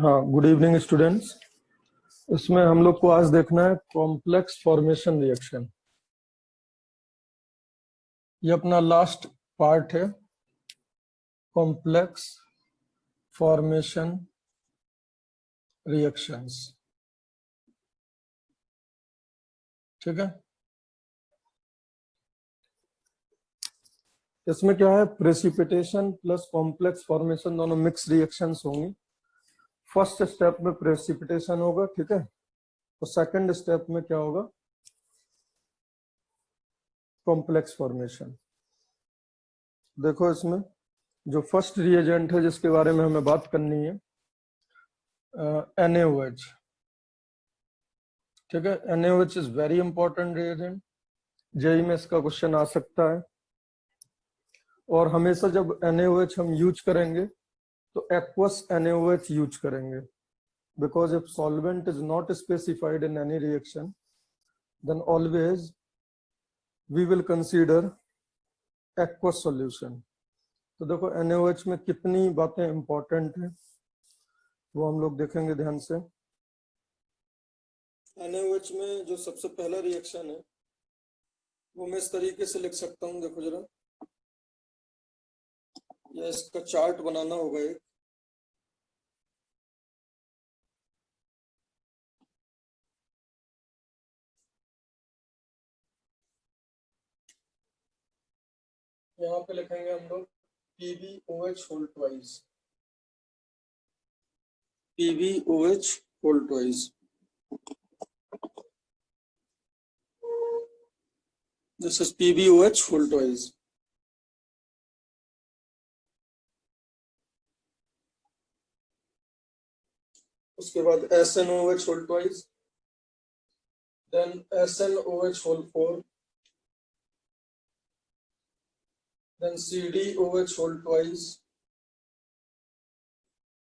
हाँ, good evening students. इसमें हम लोग को आज देखना है कॉम्प्लेक्स फॉर्मेशन रिएक्शन। ये अपना लास्ट पार्ट है, कॉम्प्लेक्स फॉर्मेशन रिएक्शंस। ठीक है, इसमें क्या है, प्रेसिपिटेशन प्लस कॉम्प्लेक्स फॉर्मेशन दोनों मिक्स रिएक्शंस होंगी। फर्स्ट स्टेप में प्रेसिपिटेशन होगा, ठीक है, तो सेकंड स्टेप में क्या होगा, कॉम्प्लेक्स फॉर्मेशन। देखो इसमें जो फर्स्ट रिएजेंट है जिसके बारे में हमें बात करनी है, NaOH। ठीक है, NaOH is very important reagent, JEE में इसका क्वेश्चन आ सकता है। और हमेशा जब NaOH हम यूज करेंगे तो एक्वस NaOH यूज करेंगे, because if solvent is not specified in any reaction then always we will consider aqueous solution। तो देखो NaOH में कितनी बातें इंपॉर्टेंट हैं वो हम लोग देखेंगे ध्यान से। NaOH में जो सबसे पहला रिएक्शन है वो मैं इस तरीके से लिख सकता हूँ, देखो जरा, या इसका चार्ट बनाना होगा एक। यहाँ पे लिखेंगे हम लोग PbOH whole twice, PbOH whole twice. This is PbOH whole twice. उसके बाद SnOH whole twice, then SnOH whole 4, then CdOH whole twice,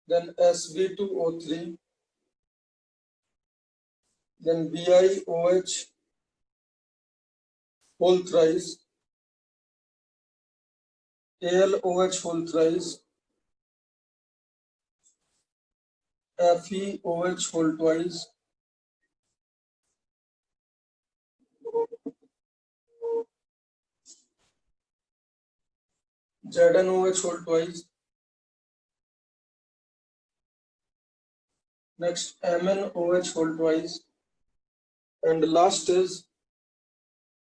then Sb2O3, then BiOH whole thrice, AlOH whole thrice, FeOH whole twice, ZnOH whole twice, next MnOH whole twice, and last is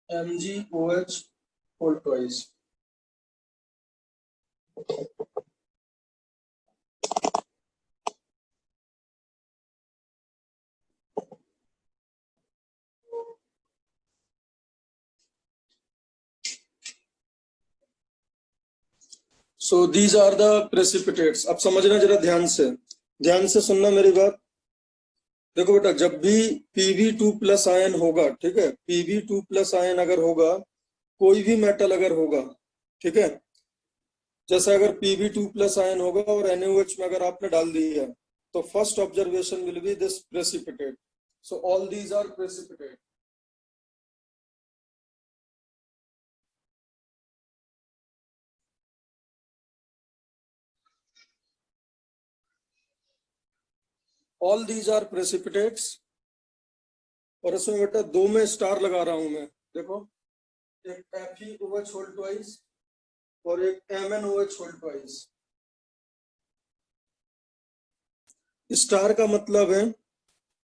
MgOH whole twice। So these are the precipitates। अब समझना जरा ध्यान से सुनना मेरी बात। देखो बेटा, जब भी Pb2 प्लस आयन होगा, ठीक है, Pb2 प्लस आयन अगर होगा, कोई भी मेटल अगर होगा, ठीक है, जैसा अगर Pb2 प्लस आयन होगा और NaOH में अगर आपने डाल दिया तो first observation will be this precipitate. So all these are precipitate. All these are precipitates. और इसमें बेटा दो में स्टार लगा रहा हूं मैं, देखो, एक FeOH होल ट्वाइस और एक MnOH होल ट्वाइस। स्टार का मतलब है,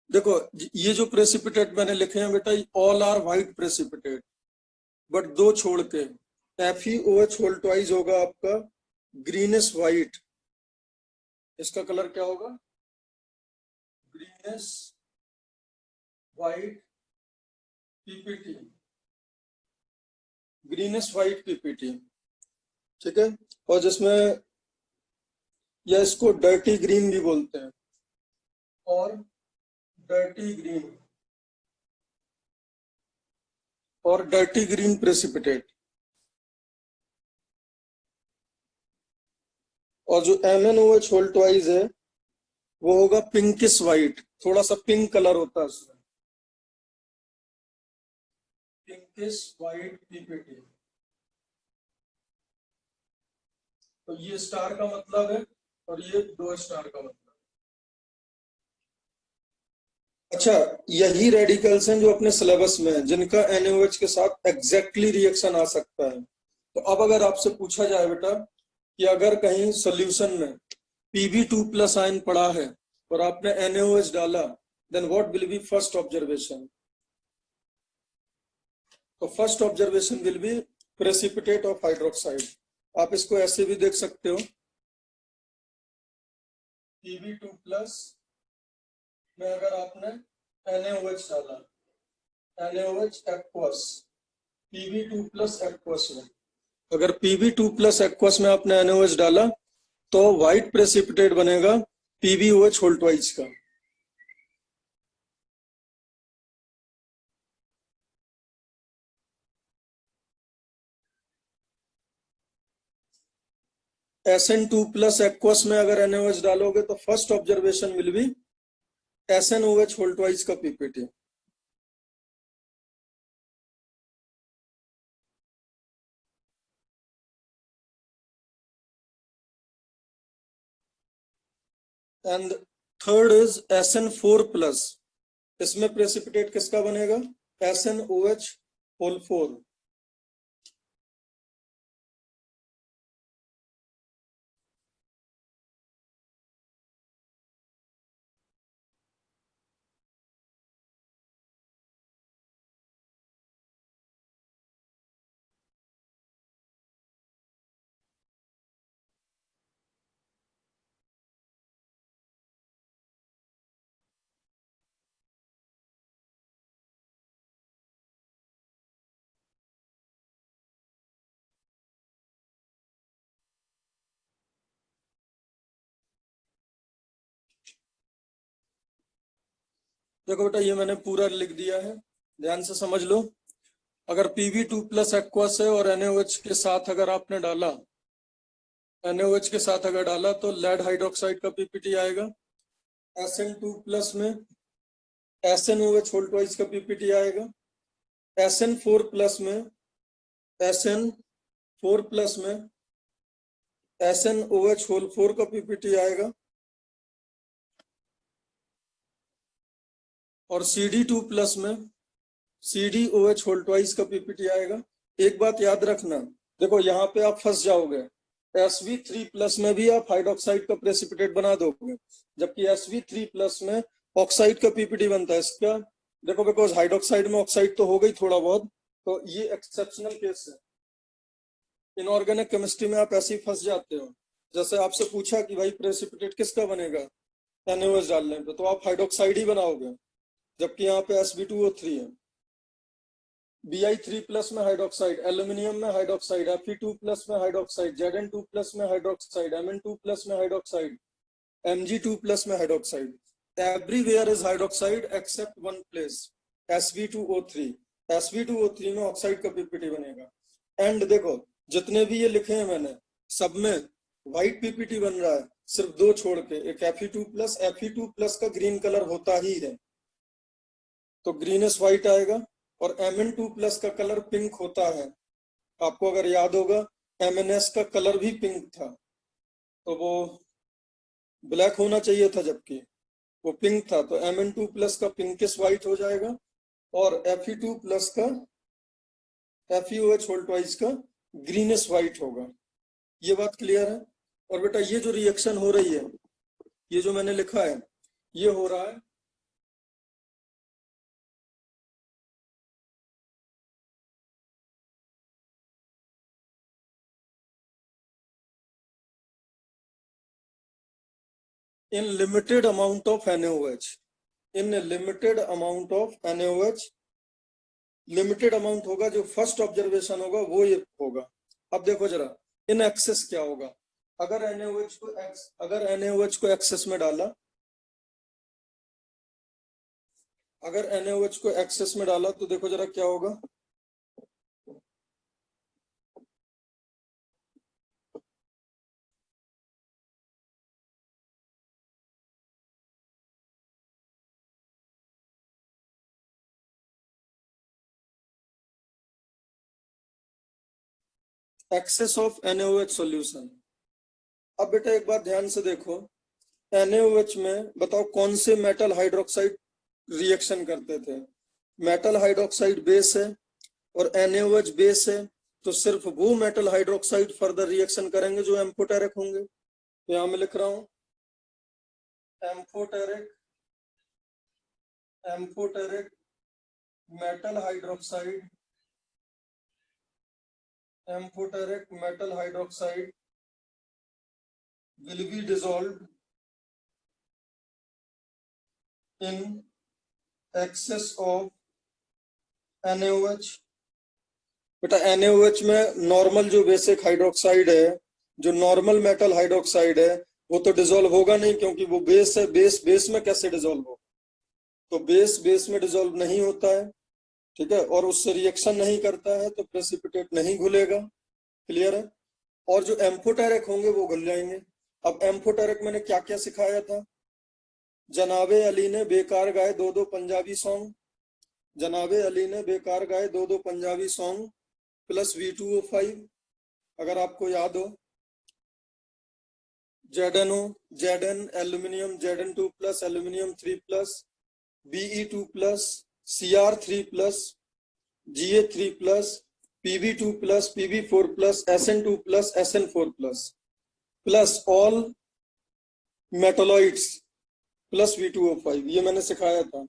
देखो ये जो प्रेसिपिटेट मैंने लिखे हैं बेटा, all are white precipitate, but दो छोड़ के FeOH होल ट्वाइस होगा आपका ग्रीनिश व्हाइट। इसका कलर क्या होगा, greenish white PPT, greenish white PPT, ठीक है। और जिसमें, या इसको डर्टी ग्रीन भी बोलते हैं, और डर्टी ग्रीन, और डर्टी ग्रीन प्रेसिपिटेट। और जो MnOH होल ट्वाइस है वो होगा पिंकिश व्हाइट, थोड़ा सा पिंक कलर होता है उसमें, पिंकिश व्हाइट PPT। तो ये स्टार का मतलब है और ये दो स्टार का मतलब। अच्छा, यही रेडिकल्स हैं जो अपने सिलेबस में हैं, जिनका NaOH के साथ एग्जैक्टली रिएक्शन आ सकता है। तो अब अगर आपसे पूछा जाए बेटा कि अगर कहीं सॉल्यूशन में Pb2 प्लस आयन पड़ा है और आपने NaOH डाला, then what will be first observation? तो first observation will be precipitate of hydroxide. आप इसको ऐसे भी देख सकते हो, Pb2 प्लस में अगर आपने NaOH डाला, NaOH aqueous, Pb2 plus aqueous में, अगर Pb2 प्लस एक्वस में आपने NaOH डाला तो व्हाइट प्रेसिपिटेट बनेगा PbOH होल ट्वाइस का। SN2 प्लस एक्वस में अगर NaOH डालोगे तो first observation will be SnOH whole twice का PPT. And third is SN4 plus, इसमें प्रेसिपिटेट किसका बनेगा? SnOH whole 4। देखो बेटा, ये मैंने पूरा लिख दिया है, ध्यान से समझ लो। अगर Pb2 प्लस एक्वस है और NaOH के साथ अगर आपने डाला, NaOH के साथ अगर डाला तो लेड हाइड्रोक्साइड का पीपीटी आएगा। SN2 प्लस में SnOH होल ट्वाइस का पीपीटी आएगा। SN4 प्लस में SN4 प्लस में SnOH होल 4 का पीपीटी आएगा। और CD2 प्लस में CdOH होल ट्वाइस का पीपीटी आएगा। एक बात याद रखना, देखो यहाँ पे आप फंस जाओगे, Sv3 प्लस में भी आप हाइड्रोक्साइड का प्रेसिपिटेट बना दोगे, जबकि Sv3 प्लस में ऑक्साइड का पीपीटी बनता है। इसका देखो, बिकॉज हाइड्रोक्साइड में ऑक्साइड तो हो गई थोड़ा बहुत, तो ये एक्सेप्शनल केस है। इनऑर्गेनिक केमिस्ट्री में आप ऐसे ही फंस जाते हो। जैसे आपसे पूछा कि भाई प्रेसिपिटेट किसका बनेगा NaOH डालने पे, तो आप हाइड्रोक्साइड ही बनाओगे, जबकि यहाँ पे Sb2O3 है। Bi3 प्लस में हाइड्रोक्साइड, एल्यूमिनियम में हाइड्रोक्साइड, Fe2 प्लस में हाइड्रोक्साइड, Zn2 प्लस में हाइड्रोक्साइड, Mn2 प्लस में हाइड्रोक्साइड, Mg2 प्लस में hydroxide. Everywhere is hydroxide except one place, Sb2O3। Sb2O3 में ऑक्साइड का पीपीटी बनेगा। एंड देखो, जितने भी ये लिखे हैं मैंने, सब में व्हाइट पीपीटी बन रहा है, सिर्फ दो छोड़ के। एक Fe2 प्लस, Fe2 प्लस का ग्रीन कलर होता ही है, तो ग्रीनिश व्हाइट आएगा। और Mn2 प्लस का कलर पिंक होता है। आपको अगर याद होगा, MnS का कलर भी पिंक था, तो वो ब्लैक होना चाहिए था, जबकि वो पिंक था, तो Mn2 प्लस का पिंकिश व्हाइट हो जाएगा। और Fe2 प्लस का, FeOH होल ट्वाइस का ग्रीनिश व्हाइट होगा। ये बात क्लियर है? और बेटा, ये जो रिएक्शन हो रही है, ये जो मैंने लिखा है, ये हो रहा है in limited amount of NaOH, in limited amount of NaOH। Limited amount होगा, जो फर्स्ट ऑब्जर्वेशन होगा वो ये होगा। अब देखो जरा, इन एक्सेस क्या होगा? अगर NaOH को एक्सेस में डाला, अगर NaOH को एक्सेस में डाला तो देखो जरा क्या होगा। Excess of NaOH solution. अब बेटा एक बात ध्यान से देखो, NaOH में बताओ कौन से मेटल हाइड्रोक्साइड रिएक्शन करते थे। मेटल हाइड्रोक्साइड बेस है और NaOH बेस है, तो सिर्फ वो मेटल हाइड्रोक्साइड फर्दर रिएक्शन करेंगे जो एम्फोटेरिक होंगे। तो यहां मैं लिख रहा हूं amphoteric metal hydroxide, amphoteric metal hydroxide will be dissolved in excess of NaOH। बेटा NaOH में नॉर्मल जो बेसिक हाइड्रोक्साइड है, जो नॉर्मल मेटल हाइड्रोक्साइड है, वो तो डिसॉल्व होगा नहीं, क्योंकि वो बेस है। बेस में कैसे डिसॉल्व हो? तो बेस में डिसॉल्व नहीं होता है, ठीक है, और उससे रिएक्शन नहीं करता है, तो प्रेसिपिटेट नहीं घुलेगा। क्लियर है? और जो एम्फोटेरिक होंगे वो घुल जाएंगे। अब एम्फोटेरिक मैंने क्या क्या सिखाया था? जनाबे अली ने बेकार गाए दो दो पंजाबी सॉन्ग, जनाबे अली ने बेकार गाए दो दो पंजाबी सॉन्ग प्लस V2O5, अगर आपको याद हो। ZnO, Zn aluminium, Zn2 plus aluminium 3 plus, Be2 plus, Cr3 plus, Ga3 plus, Pb2 plus, Pb4 plus, Sn2 plus, Sn4 plus, plus all metalloids plus V2O5, ये मैंने सिखाया था।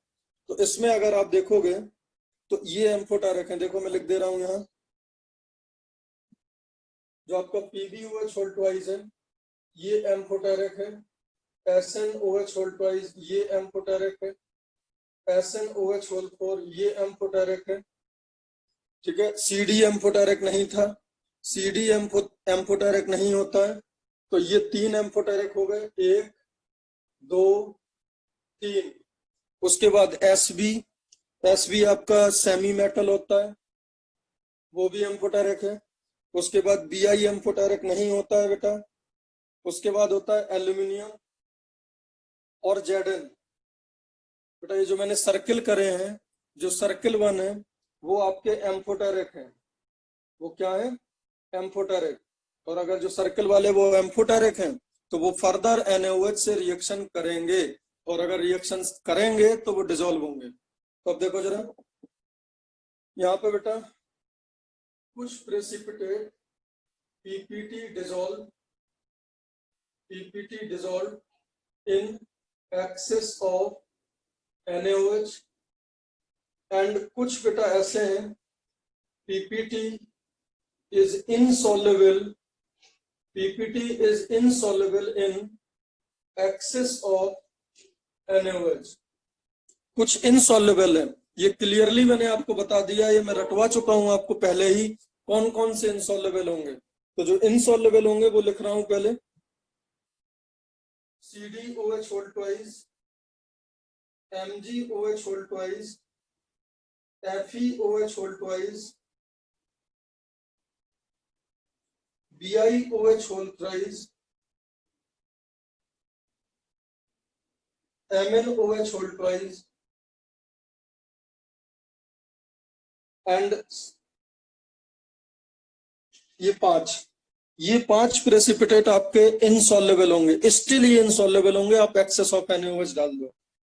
तो इसमें अगर आप देखोगे तो ये एम्फोटेरिक है। देखो मैं लिख दे रहा हूं यहाँ, जो आपका PbOH होल ट्वाइस है ये एम्फोटेरिक है, SnOH होल ट्वाइस ये एम्फोटेरिक है, SnOH होल 4 ये एम्फोटेरिक है, ठीक है। CD एम्फोटेरिक नहीं था, CD एम्फोटेरिक नहीं होता है। तो ये 3 एम्फोटेरिक हो गए, 1 2 3। उसके बाद SB आपका सेमी मेटल होता है, वो भी एम्फोटेरिक है। उसके बाद Bi एम्फोटेरिक नहीं होता है बेटा। उसके बाद होता है एल्यूमिनियम और Zn। बेटा ये जो मैंने सर्किल करे हैं, जो सर्किल 1 है वो आपके एम्फोटेरिक है। वो क्या है? एम्फोटेरिक। और अगर जो सर्किल वाले वो एम्फोटेरिक हैं तो वो फर्दर NaOH से रिएक्शन करेंगे, और अगर रिएक्शन करेंगे तो वो डिसॉल्व होंगे। तो अब देखो जरा यहाँ पे बेटा, कुछ precipitate PPT dissolved in excess of NaOH, and कुछ बेटा ऐसे हैं PPT is insoluble in excess of NaOH। कुछ इनसॉल्युबल है, ये क्लियरली मैंने आपको बता दिया, ये मैं रटवा चुका हूं आपको पहले ही, कौन कौन से इनसॉल्युबल होंगे। तो जो इनसॉल्युबल होंगे वो लिख रहा हूं पहले, CdOH whole twice, MgOH whole twice, FeOH whole twice, BiOH whole thrice, MnOH whole twice, and ये पांच प्रेसिपिटेट आपके इनसॉल्युबल होंगे। स्टिल ये इनसॉल्युबल होंगे, आप एक्सेस ऑफ NaOH डाल दो।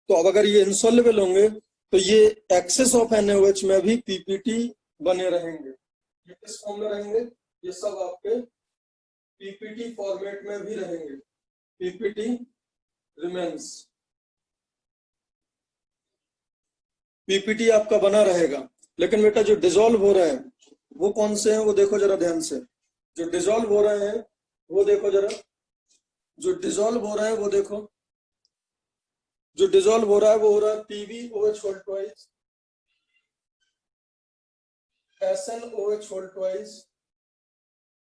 तो अब अगर ये इनसॉल्युबल होंगे तो ये एक्सेस ऑफ NaOH में भी PPT बने रहेंगे। ये किस फॉर्म में रहेंगे? ये सब आपके PPT फॉर्मेट में भी रहेंगे। PPT रिमेन्स, PPT आपका बना रहेगा। लेकिन बेटा जो डिसॉल्व हो रहे हैं वो कौन से हैं, वो देखो जरा ध्यान से। जो डिसॉल्व हो रहे हैं वो देखो जरा, जो डिसॉल्व हो रहा है वो देखो, जो डिसॉल्व हो रहा है वो हो रहा है PbOH whole twice, SnOH whole twice,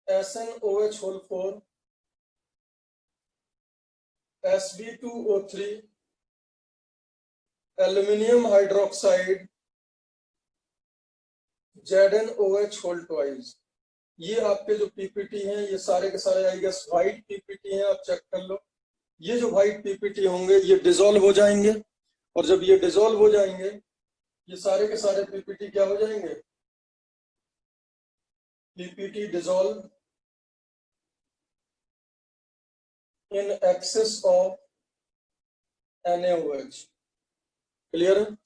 SnOH whole 4, Sb2O3, aluminium hydroxide, ZnOH whole twice. ये आपके जो PPT हैं ये सारे के सारे आई गेस व्हाइट PPT हैं, आप चेक कर लो। ये जो व्हाइट PPT होंगे ये डिसॉल्व हो जाएंगे, और जब ये डिसॉल्व हो जाएंगे ये सारे के सारे PPT क्या हो जाएंगे? PPT dissolve in excess of NaOH। Clear है?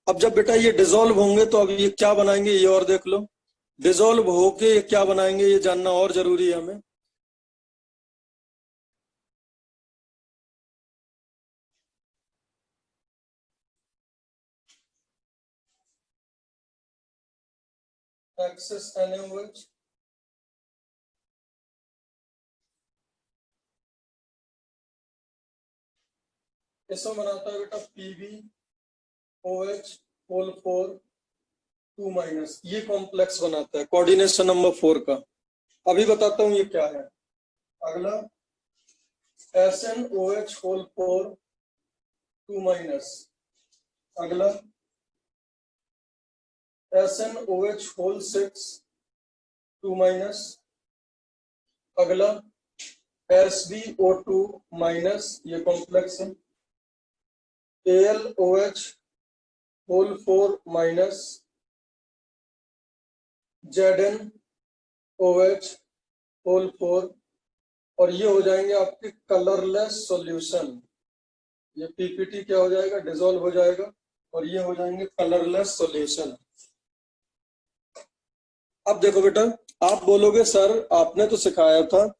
अब जब बेटा ये डिसॉल्व होंगे तो अब ये क्या बनाएंगे ये और देख लो। डिसॉल्व होके ये क्या बनाएंगे ये जानना और जरूरी है हमें। एक्सेस NaOH, इसमें बनाता है बेटा PbOH होल 4 2 माइनस, ये कॉम्प्लेक्स बनाता है कोऑर्डिनेशन नंबर 4 का। अभी बताता हूं ये क्या है। अगला SnOH होल 4 2 माइनस, अगला SnOH होल 6 2 माइनस, अगला SbO2 माइनस, ये कॉम्प्लेक्स है, AlOH whole 4 minus, ZnOH whole 4, और ये हो जाएंगे आपके कलरलेस सॉल्यूशन। ये पीपीटी क्या हो जाएगा, डिसॉल्व हो जाएगा, और ये हो जाएंगे कलरलेस सॉल्यूशन। अब देखो बेटा, आप बोलोगे सर आपने तो सिखाया था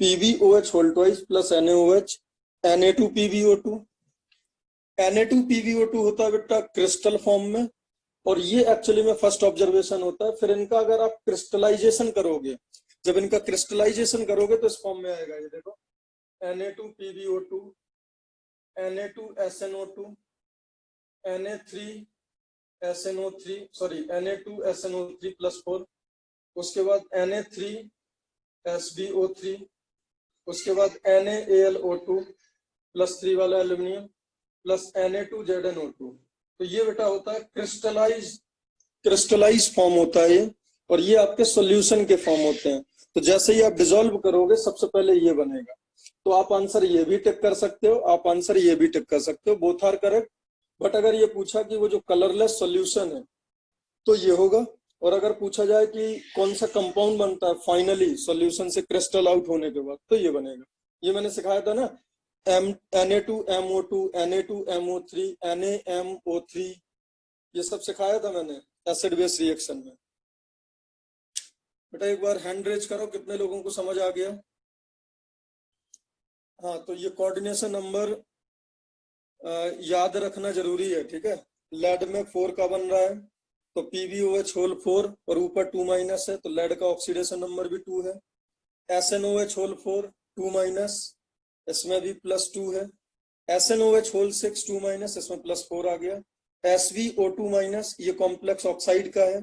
PbOH whole twice plus NaOH Na2PbO2। Na2PbO2 होता है बेटा क्रिस्टल फॉर्म में, और ये एक्चुअली में फर्स्ट ऑब्जर्वेशन होता है। फिर इनका अगर आप क्रिस्टलाइजेशन करोगे, जब इनका क्रिस्टलाइजेशन करोगे तो इस फॉर्म में आएगा। ये देखो Na2PbO2, Na2SNO2, Na3SNO3, sorry Na2SNO3 plus 4, उसके बाद Na3SbO3, उसके बाद NaAlO2 प्लस 3 वाला एल्यूमिनियम प्लस Na2ZnO2। तो ये बेटा होता है क्रिस्टलाइज फॉर्म होता है ये, और ये आपके सॉल्यूशन के फॉर्म होते हैं। तो जैसे ही आप डिसॉल्व करोगे सबसे पहले ये बनेगा। तो आप आंसर ये भी टिक कर सकते हो, आप आंसर ये भी टिक कर सकते हो, बोथ आर करेक्ट। बट अगर ये पूछा कि वो जो कलरलेस सॉल्यूशन है तो ये होगा, और अगर पूछा जाए कि कौन सा कंपाउंड बनता है फाइनली सॉल्यूशन से क्रिस्टल आउट होने के बाद, तो ये बनेगा। ये मैंने सिखाया था ना, Na2MO2, Na2MO3, NaMO3, ये सब सिखाया था मैंने एसिड बेस रिएक्शन में। बेटा एक बार हैंड रेज करो, कितने लोगों को समझ आ गया? हाँ, तो ये कोऑर्डिनेशन नंबर याद रखना जरूरी है, ठीक है। लेड में 4 का बन रहा है, तो PbOH होल 4 और ऊपर 2 माइनस है, तो लेड का ऑक्सीडेशन नंबर भी 2 है। SnOH होल 4 2 माइनस, इसमें भी प्लस 2 है। SnOH होल 6 2 माइनस, इसमें प्लस 4 आ गया। SbO2 माइनस, ये कॉम्प्लेक्स ऑक्साइड का है।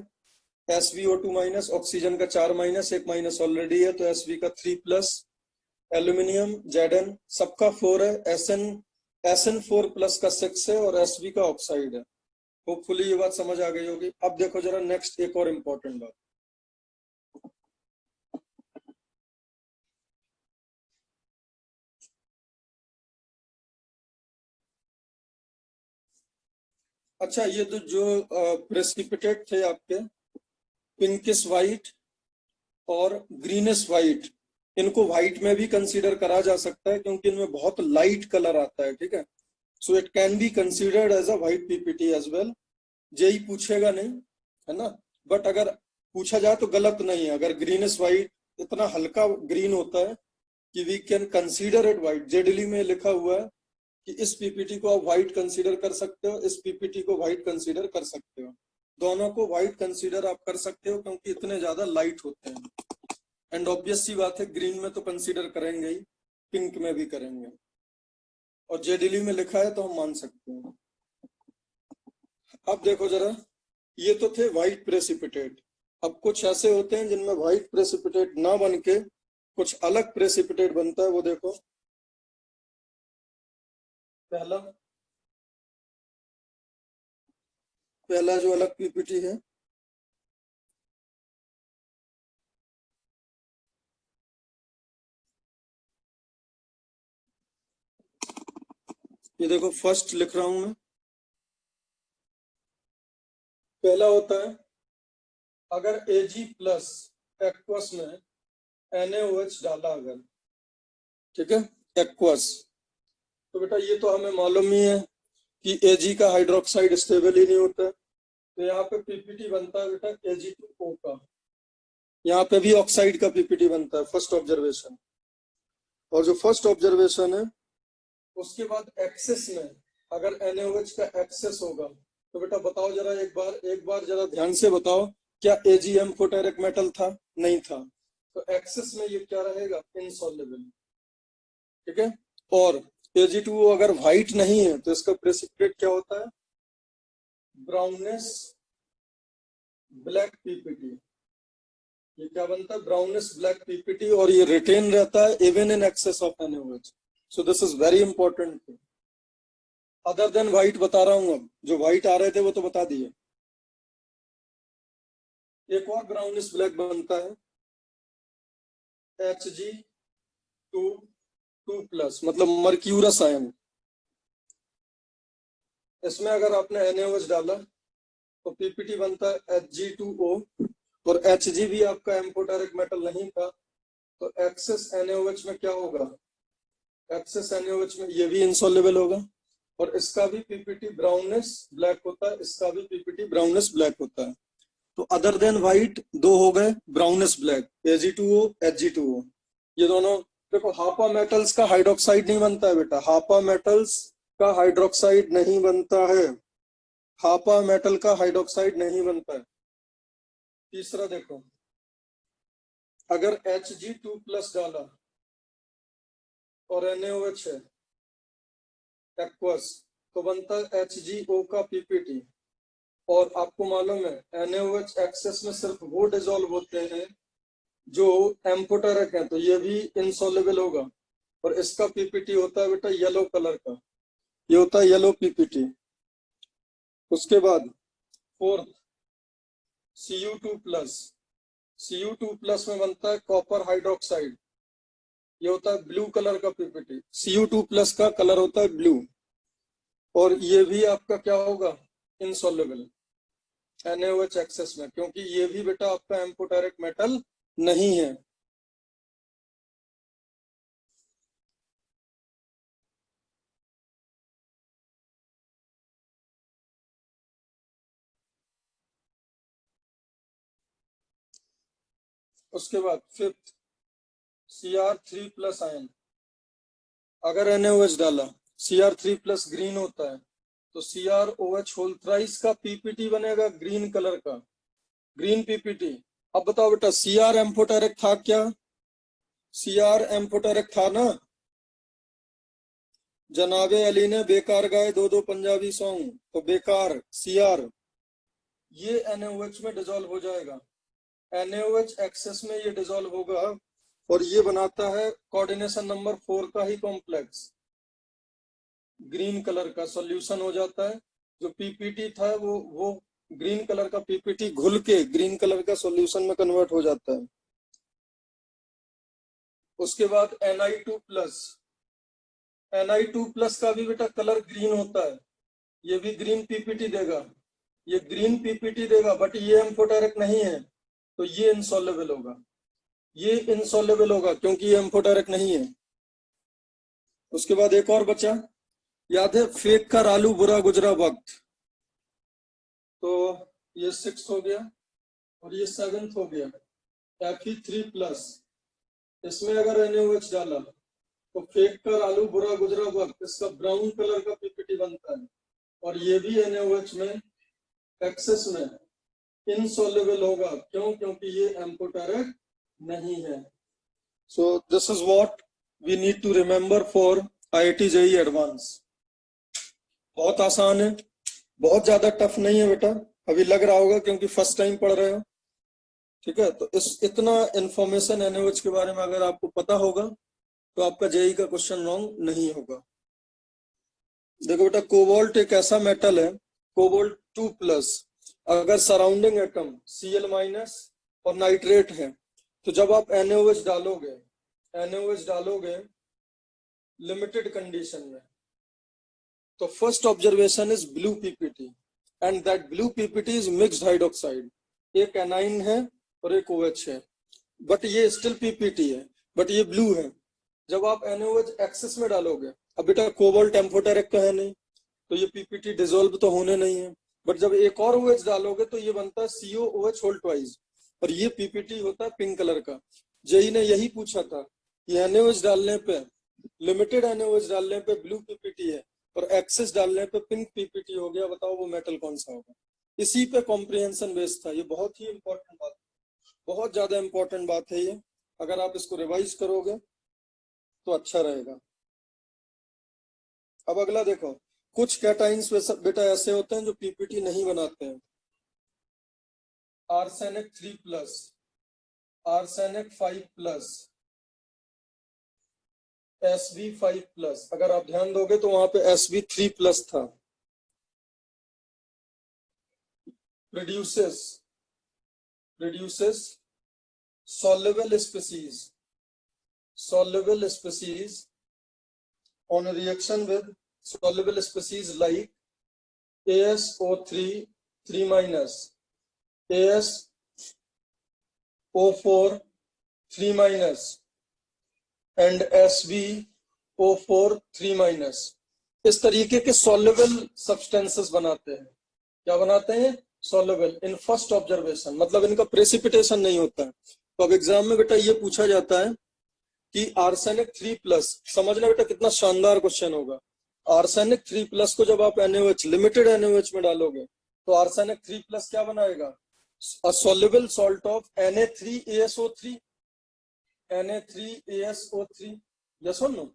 SbO2 माइनस, ऑक्सीजन का 4 माइनस, एक माइनस ऑलरेडी है, तो Sb का 3 प्लस। एल्यूमिनियम Zn सबका 4 है, SN4 प्लस का 6 है, और Sb का ऑक्साइड है। होपफुली ये बात समझ आ गई होगी। अब देखो जरा नेक्स्ट एक और इम्पोर्टेंट बात। अच्छा, ये तो जो प्रेसिपिटेट थे आपके पिंकिश वाइट और ग्रीनिश वाइट, इनको व्हाइट में भी कंसीडर करा जा सकता है क्योंकि इनमें बहुत लाइट कलर आता है, ठीक है। So it can be considered as a white PPT as well. JEE पूछेगा नहीं, है ना, बट अगर पूछा जाए तो गलत नहीं है। अगर ग्रीनिश वाइट इतना हल्का ग्रीन होता है कि we can consider it white, J D Lee में लिखा हुआ है कि इस पीपीटी को आप व्हाइट कंसीडर कर सकते हो, इस पीपीटी को व्हाइट कंसीडर कर सकते हो। दोनों को व्हाइट कंसीडर आप कर सकते हो क्योंकि इतने ज्यादा लाइट होते हैं। एंड ऑब्वियस सी बात है, ग्रीन में तो कंसीडर करेंगे ही, पिंक में भी करेंगे, और जेडीली में लिखा है तो हम मान सकते हैं। अब देखो जरा, ये तो थे व्हाइट प्रेसिपिटेट। अब कुछ ऐसे होते हैं जिनमें व्हाइट प्रेसिपिटेट ना बन के कुछ अलग प्रेसिपिटेट बनता है, वो देखो। पहला जो अलग पीपीटी है, ये देखो फर्स्ट लिख रहा हूं मैं। पहला होता है अगर Ag प्लस एक्वस में NaOH डाला अगर, ठीक है, एक्वस, तो बेटा ये तो हमें मालूम ही है कि Ag का हाइड्रोक्साइड स्टेबल ही नहीं होता है, तो यहाँ पे पीपीटी बनता है बेटा Ag2O का, यहाँ पे भी ऑक्साइड का पीपीटी बनता है, फर्स्ट ऑब्जर्वेशन। और जो फर्स्ट ऑब्जर्वेशन है उसके बाद एक्सेस में अगर NaOH का एक्सेस होगा तो बेटा बताओ जरा, एक बार जरा ध्यान से बताओ, क्या Ag एम्फोटेरिक मेटल था? नहीं था। तो एक्सेस में ये क्या रहेगा? इनसॉल्युबल। ठीक है। और Ag2O अगर व्हाइट नहीं है तो इसका प्रेसिपिटेट क्या होता है? Brownish black PPT. ये क्या बनता है? ब्राउनिश ब्लैक पीपीटी, और ये रिटेन रहता है even in excess of NaOH। So this is very important thing. Other than white बता रहा हूं, अब जो व्हाइट आ रहे थे वो तो बता दिए। एक और ब्राउनिश ब्लैक बनता है Hg2+, मतलब मर्क्यूरस आयन। इसमें अगर आपने NaOH डाला तो पीपीटी बनता है Hg2O, और Hg भी आपका एम्फोटेरिक मेटल नहीं था, तो एक्सेस NaOH में क्या होगा? एक्सेस NaOH में ये भी इनसॉल्युबल होगा, और इसका भी पीपीटी ब्राउनिश ब्लैक होता है, इसका भी पीपीटी ब्राउनिश ब्लैक होता है। तो अदर देन व्हाइट दो हो गए, ब्राउनिश ब्लैक, Ag2O Hg2O। ये दोनों देखो, हापा मेटल्स का हाइड्रोक्साइड नहीं बनता है बेटा, हापा मेटल्स का हाइड्रोक्साइड नहीं बनता है, हापा मेटल का हाइड्रोक्साइड नहीं बनता है। तीसरा देखो, अगर Hg2+ डाला और NaOH है एक्वस, तो बनता है HgO का पीपीटी। और आपको मालूम है NaOH एक्सेस में सिर्फ वो डिसॉल्व होते हैं जो एम्फोटेरिक है, तो ये भी इनसॉल्युबल होगा, और इसका पीपीटी होता है बेटा येलो कलर का, ये होता है येलो पीपीटी। उसके बाद फोर्थ Cu2+, Cu2+ में बनता है कॉपर हाइड्रोक्साइड, ये होता है ब्लू कलर का पीपीटी। Cu2+ का कलर होता है ब्लू, और ये भी आपका क्या होगा? इनसॉल्युबल NaOH एक्सेस में, क्योंकि ये भी बेटा आपका एम्फोटेरिक मेटल नहीं है। उसके बाद फिफ्थ Cr3+ आयन, अगर NaOH डाला, Cr3+ ग्रीन होता है, तो CrOH होल थ्राइस का पीपीटी बनेगा ग्रीन कलर का, ग्रीन पीपीटी। अब बताओ बेटा, Cr एम्फोटेरिक था क्या? Cr एम्फोटेरिक था ना? जनाबे अली ने बेकार गाए दो पंजाबी सॉन्ग, तो बेकार Cr ये NaOH में डिसॉल्व हो जाएगा, NaOH एक्सेस में ये डिसॉल्व होगा, और ये बनाता है कोऑर्डिनेशन नंबर 4 का ही कॉम्प्लेक्स, ग्रीन कलर का सॉल्यूशन हो जाता है। जो पीपीटी था वो ग्रीन कलर का पीपीटी घुल के ग्रीन कलर का सॉल्यूशन में कन्वर्ट हो जाता है। उसके बाद Ni2+ का भी बेटा कलर ग्रीन होता है, ये भी ग्रीन पीपीटी देगा, ये ग्रीन पीपीटी देगा, बट ये एम्फोटेरिक नहीं है, तो ये इनसॉल्युबल होगा, ये इनसॉल्युबल होगा क्योंकि ये एम्फोटेरिक नहीं है। उसके बाद एक और बचा, याद है फेक कर आलू बुरा गुजरा वक्त, तो ये 6 हो गया, और ये 7th हो गया Fe3+। इसमें अगर NaOH डाला तो फेक कर आलू बुरा गुजरा वक्त, इसका ब्राउन कलर का पीपीटी बनता है, और ये भी NaOH में एक्सेस में इनसॉल्युबल होगा, क्यों? क्योंकि ये एम्फोटेरिक नहीं है। So this is what we need to remember for IIT JEE advance. बहुत आसान है, बहुत ज्यादा टफ नहीं है बेटा, अभी लग रहा होगा क्योंकि फर्स्ट टाइम पढ़ रहे हो। ठीक है, तो इतना इंफॉर्मेशन NaOH के बारे में अगर आपको पता होगा तो आपका JEE का क्वेश्चन रॉन्ग नहीं होगा। देखो बेटा, कोबाल्ट एक ऐसा मेटल है, कोबाल्ट 2+, अगर सराउंडिंग एटम Cl- और नाइट्रेट है, तो जब आप NaOH डालोगे लिमिटेड कंडीशन में, तो first observation is blue PPT, and that blue PPT is mixed hydroxide, एक एनाइन है और एक OH है, बट ये स्टिल पीपीटी है, बट ये ब्लू है। जब आप NaOH एक्सेस में डालोगे, अब बेटा कोबाल्ट एम्फोटेरिक का है नहीं, तो ये पीपीटी डिसॉल्व तो होने नहीं है, बट जब एक और OH डालोगे तो ये बनता है COOH होल ट्वाइस, और ये पीपीटी होता है पिंक कलर का। जेई ने यही पूछा था कि NaOH डालने पे, लिमिटेड NaOH डालने पे ब्लू पीपीटी है और एक्सेस डालने पे पिंक पीपीटी हो गया, बताओ वो मेटल कौन सा होगा। इसी पे कॉम्प्रिहेंशन बेस्ड था। ये बहुत ही इंपॉर्टेंट बात, बहुत ज्यादा इंपॉर्टेंट बात है ये। अगर आप इसको रिवाइज करोगे तो अच्छा रहेगा। अब अगला देखो, कुछ कैटाइंस बेटा ऐसे होते हैं जो पीपीटी नहीं बनाते हैं। Arsenic 3+, arsenic 5+, Sb5+। अगर आप ध्यान दोगे तो वहां पे Sb3+ था। reduces soluble species on a reaction with soluble species like AsO3 3-, AsO4 3-, and SbO4 3-। इस तरीके के सॉल्युबल सब्सटेंसेस बनाते हैं। क्या बनाते हैं? सॉल्युबल इन फर्स्ट ऑब्जर्वेशन, मतलब इनका प्रेसिपिटेशन नहीं होता है। तो अब एग्जाम में बेटा ये पूछा जाता है कि आर्सेनिक 3+, समझना बेटा कितना शानदार क्वेश्चन होगा। आर्सेनिक 3+ को जब आप NaOH, लिमिटेड NaOH में डालोगे तो आर्सेनिक 3+ क्या बनाएगा? A soluble salt of Na3ASO3, Na3ASO3। Yes और नो?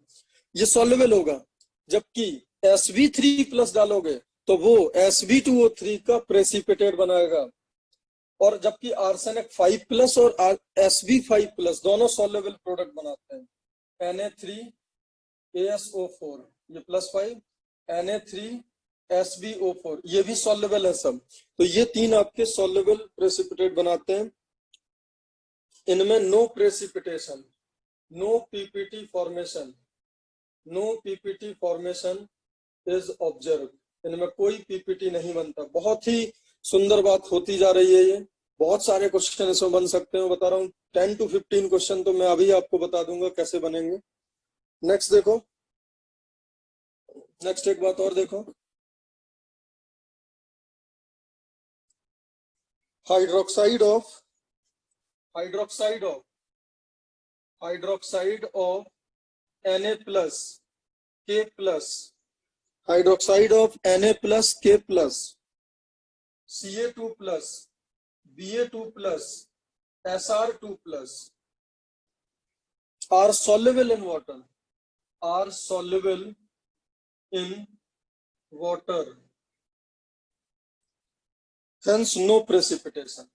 ये सॉल्युबल होगा। जबकि Sb3+ डालोगे तो वो Sb2O3 का प्रेसिपिटेट बनाएगा। और जबकि आर्सेनिक 5+ और Sb5+ दोनों सॉल्युबल प्रोडक्ट बनाते हैं। Na3ASO4 ये +5, Na3SbO4 ये भी सॉल्युबल है सब। तो ये तीन आपके सॉल्युबल प्रेसिपिटेट बनाते हैं। इनमें no precipitation, no PPT formation, no PPT formation is observe. इनमें कोई पीपीटी नहीं बनता। बहुत ही सुंदर बात होती जा रही है ये। बहुत सारे क्वेश्चन इसमें बन सकते हैं, बता रहा हूँ 10 to 15 क्वेश्चन तो मैं अभी आपको बता दूंगा कैसे बनेंगे। नेक्स्ट देखो, नेक्स्ट एक बात और देखो, hydroxide of Na+, K+, hydroxide of Na+, K+, Ca2+, Ba2+, Sr2+ are soluble in water, are soluble in water, hence no precipitation,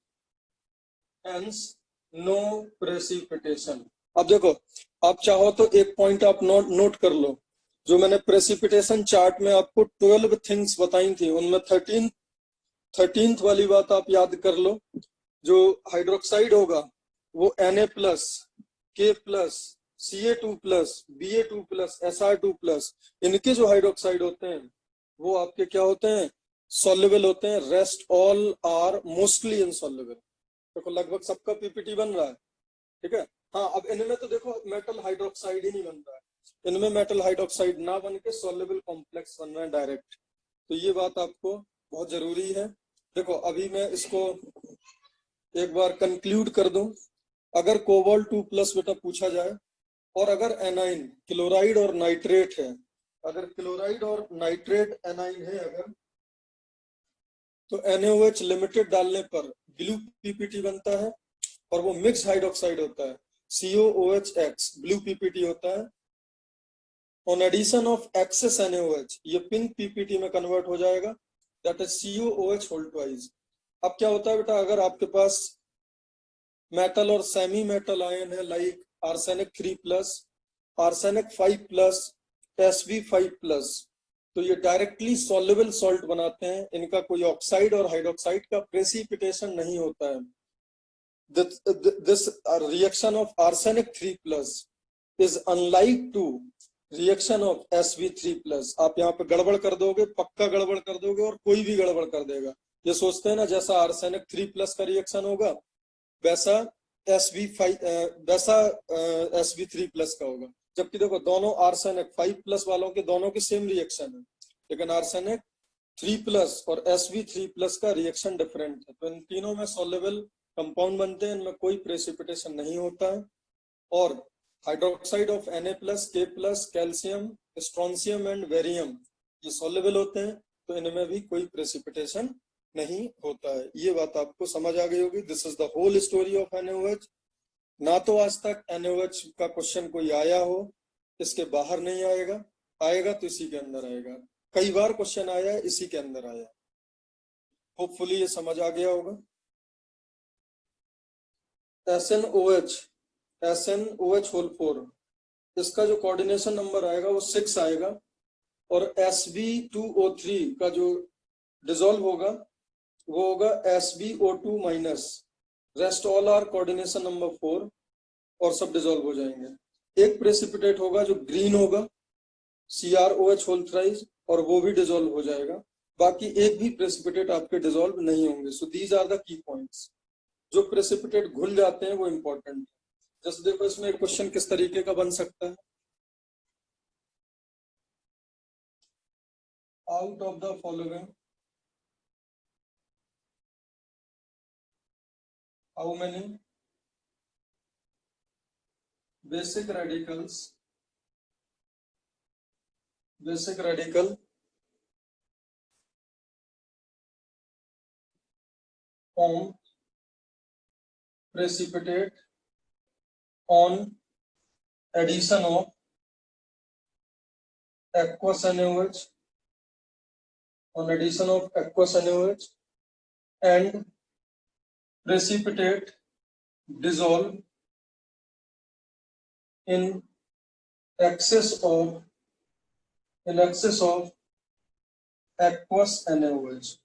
hence no precipitation। अब देखो, आप चाहो तो एक पॉइंट आप नोट कर लो। जो मैंने प्रेसिपिटेशन चार्ट में आपको 12 थिंग्स बताई थी, उनमें 13th वाली बात आप याद कर लो। जो हाइड्रोक्साइड होगा वो Na+, K+, Ca2+, Ba2+, Sr2+, इनके जो हाइड्रोक्साइड होते हैं वो आपके क्या होते हैं? सॉल्युबल होते हैं। Rest all are mostly insoluble. देखो लगभग सबका पीपीटी बन रहा है, ठीक है। हाँ, अब इनमें तो देखो मेटल हाइड्रोक्साइड ही नहीं बन रहा है। इनमें मेटल हाइड्रोक्साइड ना बन के सॉल्युबल कॉम्प्लेक्स बन रहा है डायरेक्ट। तो ये बात आपको बहुत जरूरी है। देखो अभी मैं इसको एक बार कंक्लूड कर दूं। अगर कोबाल्ट 2+ बेटा पूछा जाए, और अगर एनाइन क्लोराइड और नाइट्रेट है, अगर क्लोराइड और नाइट्रेट एनाइन है अगर, तो NaOH लिमिटेड डालने पर ब्लू पीपीटी बनता है, और वो मिक्स हाइड्रोक्साइड होता है COOHX, ब्लू पीपीटी होता है। On addition of excess NaOH ये पिंक पीपीटी में कन्वर्ट हो जाएगा, that is COOH whole twice. अब क्या होता है बेटा, अगर आपके पास मेटल और सेमी मेटल आयन है लाइक आर्सेनिक 3+, आर्सेनिक 5+, Sb5+, तो ये डायरेक्टली सॉल्युबल सॉल्ट बनाते हैं। इनका कोई ऑक्साइड और हाइड्रोक्साइड का प्रेसिपिटेशन नहीं होता है। This reaction of arsenic 3+ is unlike to reaction of Sb3+। आप यहाँ पे गड़बड़ कर दोगे, पक्का गड़बड़ कर दोगे, और कोई भी गड़बड़ कर देगा। ये सोचते हैं ना जैसा आर्सेनिक 3+ का रिएक्शन होगा वैसा Sb3+ का होगा। जबकि देखो दोनों आर्सेनिक 5+ वालों के दोनों के सेम रिएक्शन है। लेकिन आर्सेनिक 3+ और Sb3+ का रिएक्शन डिफरेंट है, तो इन तीनों में सॉल्युबल कंपाउंड बनते हैं, इनमें कोई प्रेसिपिटेशन नहीं होता है। और hydroxide of Na+, K+, calcium, strontium and barium ये सॉल्युबल होते हैं, तो इनमें भी कोई प्रेसिपिटेशन नहीं होता है। ये बात आपको समझ आ गई होगी। This is the whole story of NaOH। ना तो आज तक NaOH का क्वेश्चन कोई आया हो, इसके बाहर नहीं आएगा, आएगा तो इसी के अंदर आएगा। कई बार क्वेश्चन आया है, इसी के अंदर आया। होपफुली ये समझ आ गया होगा। SnOH होल 4, इसका जो कोऑर्डिनेशन नंबर आएगा वो 6 आएगा, और Sb2O3 का जो डिसॉल्व होगा वो होगा SbO2-। Rest all are coordination number 4 और सब डिसॉल्व हो जाएंगे। एक प्रेसिपिटेट होगा जो ग्रीन होगा, CrOH होल थ्राइस, और वो भी डिसॉल्व हो जाएगा। बाकी एक भी प्रेसिपिटेट आपके डिसॉल्व नहीं होंगे। So these are the key points. जो प्रेसिपिटेट घुल जाते हैं वो इंपॉर्टेंट है। जैसे देखो इसमें एक क्वेश्चन किस तरीके का बन सकता है। Out of the following how many basic radical form precipitate on addition of aqueous NaOH, and precipitate dissolve in excess of aqueous NaOH।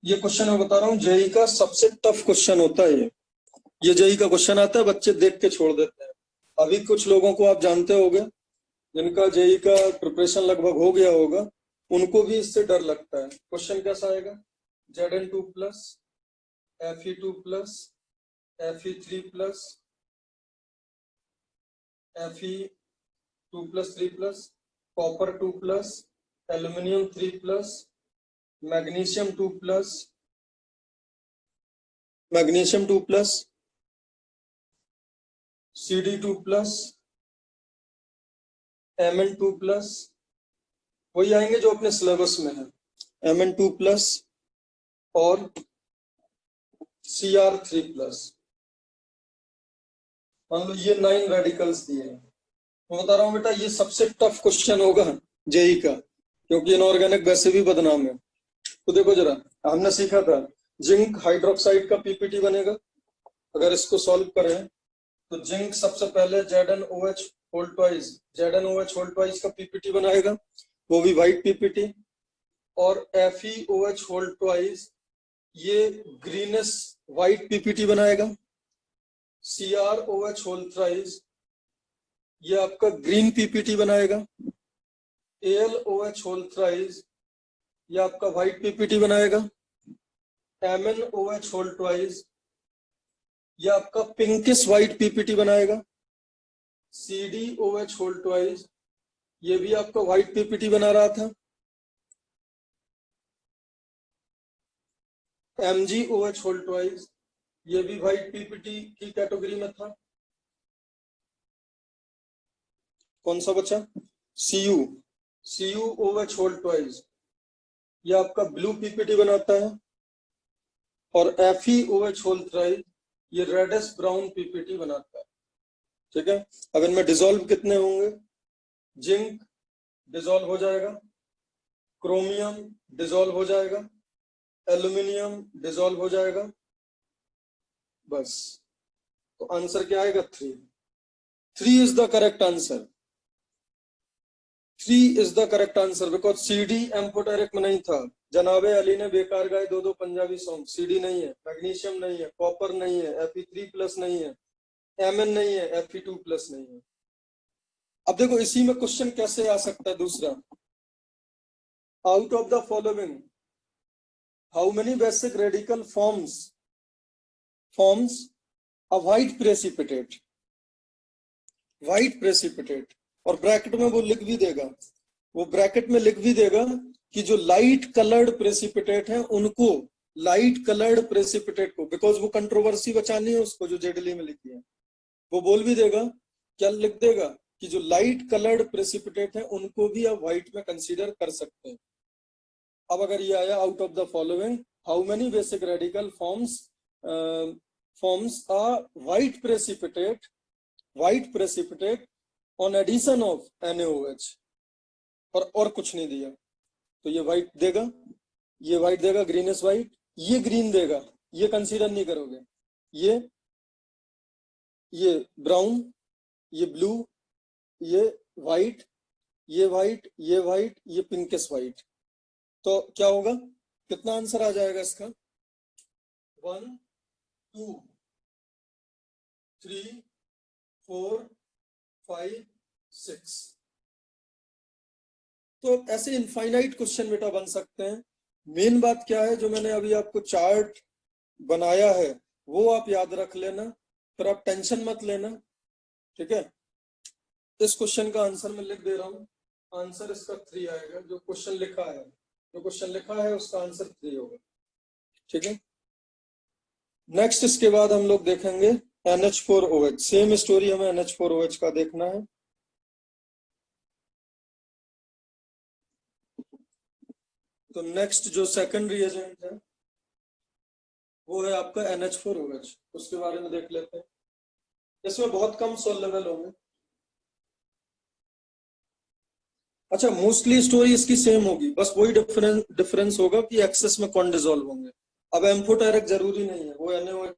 ये क्वेश्चन मैं बता रहा हूँ, जेई का सबसे टफ क्वेश्चन होता है ये जेई का क्वेश्चन आता है, बच्चे देख के छोड़ देते हैं। अभी कुछ लोगों को आप जानते होंगे जिनका जेई का प्रिपरेशन लगभग हो गया होगा, उनको भी इससे डर लगता है। क्वेश्चन कैसा आएगा? Zn2+, Fe2+, Fe3+, Fe2+3+, copper 2+, aluminium 3+, magnesium 2+, Cd2+, Mn2+, वही आएंगे जो अपने सिलेबस में है, Mn2+ और Cr3+। मान लो ये 9 रेडिकल्स दिए हैं। मैं बता रहा हूँ बेटा ये सबसे टफ क्वेश्चन होगा जेई का, क्योंकि इनऑर्गेनिक वैसे भी बदनाम है। तो देखो जरा, हमने सीखा था जिंक हाइड्रोक्साइड का पीपीटी बनेगा। अगर इसको सॉल्व करें तो जिंक सबसे पहले ZnOH होल ट्वाइस का पीपीटी बनाएगा, वो भी व्हाइट पीपीटी। और FeOH होल ट्वाइस ये ग्रीनिश व्हाइट पीपीटी बनाएगा। CrOH होल थ्राइस ये आपका ग्रीन पीपीटी बनाएगा। AlOH होल थ्राइस ये आपका व्हाइट पीपीटी बनाएगा। MnOH होल ट्वाइस ये आपका पिंकिश व्हाइट पीपीटी बनाएगा। CdOH होल ट्वाइस ये भी आपका व्हाइट पीपीटी बना रहा था। MgOH होल ट्वाइस ये भी व्हाइट पीपीटी की कैटेगरी में था। कौन सा बचा? CuOH होल ट्वाइस ये आपका ब्लू पीपीटी बनाता है। और FeOH होल थ्राइस ये रेडिश ब्राउन पीपीटी बनाता है। ठीक है, अब इनमें डिसॉल्व कितने होंगे? जिंक डिसॉल्व हो जाएगा, क्रोमियम डिसॉल्व हो जाएगा, एल्यूमिनियम डिसॉल्व हो जाएगा, बस। तो आंसर क्या आएगा? 3 is the correct answer. 3 is the correct answer, because CD amphoteric में नहीं था। जनाबे अली ने बेकार गाए 2 पंजाबी सॉन्ग। CD नहीं है, मैग्नीशियम नहीं है, कॉपर नहीं है, Fe3+ नहीं है, Mn नहीं है, Fe2+ नहीं है। अब देखो इसी में क्वेश्चन कैसे आ सकता है दूसरा, out of the following how many basic radical forms a white precipitate, और ब्रैकेट में वो लिख भी देगा वो ब्रैकेट में लिख भी देगा कि जो लाइट कलर्ड प्रेसिपिटेट है उनको, लाइट कलर्ड प्रेसिपिटेट को, बिकॉज वो कंट्रोवर्सी बचानी है उसको जो जेडली में लिखी है, वो बोल भी देगा, क्या लिख देगा कि जो लाइट कलर्ड प्रेसिपिटेट है उनको भी आप व्हाइट में कंसीडर कर सकते हैं। अब अगर ये आया out of the following how many basic radical forms a white precipitate on addition of NaOH, और कुछ नहीं दिया, तो ये व्हाइट देगा, ये व्हाइट देगा, ग्रीनिश व्हाइट, ये ग्रीन देगा, ये कंसीडर नहीं करोगे, ये ब्राउन, ये ब्लू, ये व्हाइट, ये व्हाइट, ये व्हाइट, ये पिंकिश व्हाइट। तो क्या होगा, कितना आंसर आ जाएगा इसका, 1 2 3 4 5 6। तो ऐसे इनफाइनाइट क्वेश्चन बेटा बन सकते हैं। मेन बात क्या है, जो मैंने अभी आपको चार्ट बनाया है वो आप याद रख लेना, फिर आप टेंशन मत लेना, ठीक है। इस क्वेश्चन का आंसर मैं लिख दे रहा हूँ, आंसर इसका 3 आएगा, जो क्वेश्चन लिखा है, उसका आंसर 3 होगा, ठीक है। नेक्स्ट इसके बाद हम लोग देखेंगे NH4OH, सेम स्टोरी हमें NH4OH का देखना है। तो नेक्स्ट जो सेकंड रिएजेंट है वो है आपका NH4OH, उसके बारे में देख लेते हैं। इसमें बहुत कम सॉल्युबल होंगे। अच्छा, मोस्टली स्टोरी इसकी सेम होगी, बस वही डिफरेंस होगा कि एक्सेस में कौन डिसॉल्व होंगे। अब एम्फोटेरिक जरूरी नहीं है, वो NaOH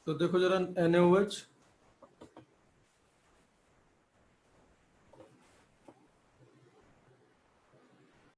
तो देखो जरा NaOH